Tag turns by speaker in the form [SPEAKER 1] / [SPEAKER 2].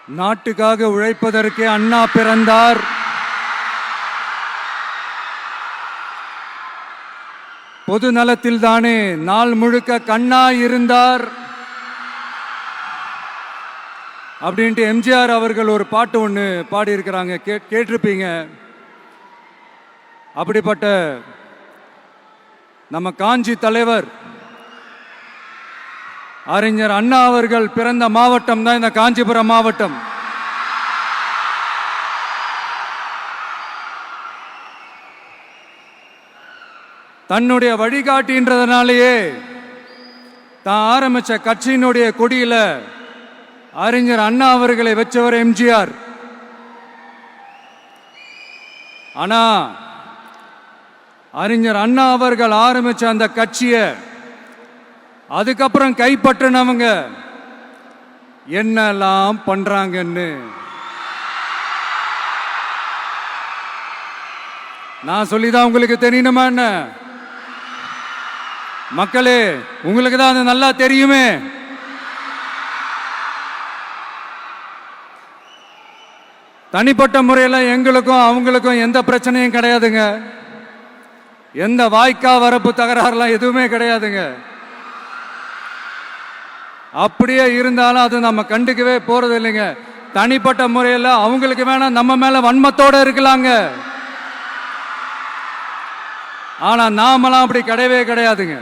[SPEAKER 1] நாட்டுக்காக உழைப்பதற்கே அண்ணா பிறந்தார். பொது நலத்தில் தானே நாள் முழுக்க கண்ணா இருந்தார் அப்படின்ட்டு எம்ஜிஆர் அவர்கள் ஒரு பாட்டு ஒன்று பாடியிருக்கிறாங்க, கேட்டிருப்பீங்க. அப்படிப்பட்ட நம்ம காஞ்சி தலைவர் அறிஞர் அண்ணா அவர்கள் பிறந்த மாவட்டம் தான் இந்த காஞ்சிபுரம் மாவட்டம். தன்னுடைய வழிகாட்டின்றதுனாலேயே தான் ஆரம்பிச்ச கட்சியினுடைய கொடியில அறிஞர் அண்ணா அவர்களை வச்சவர் எம்ஜிஆர். ஆனா அறிஞர் அண்ணா அவர்கள் ஆரம்பிச்ச அந்த கட்சியை அதுக்கப்புறம் கைப்பற்றினவங்க என்னெல்லாம் பண்றாங்கன்னு நான் சொல்லிதான் உங்களுக்கு தெரியணுமா என்ன? மக்களே, உங்களுக்கு தான் அது நல்லா தெரியுமே. தனிப்பட்ட முறையில் எங்களுக்கும் அவங்களுக்கும் எந்த பிரச்சனையும் கிடையாதுங்க. எந்த வாய்க்கா வரப்பு தகராறுலாம் எதுவுமே கிடையாதுங்க. அப்படியே இருந்தாலும் அது நம்ம கண்டுக்கவே போறது இல்லைங்க. தனிப்பட்ட முறையில் அவங்களுக்கு வேணா நம்ம மேல வன்மத்தோட இருக்கலாங்க. ஆனா நாமெல்லாம் அப்படி கிடையவே கிடையாதுங்க.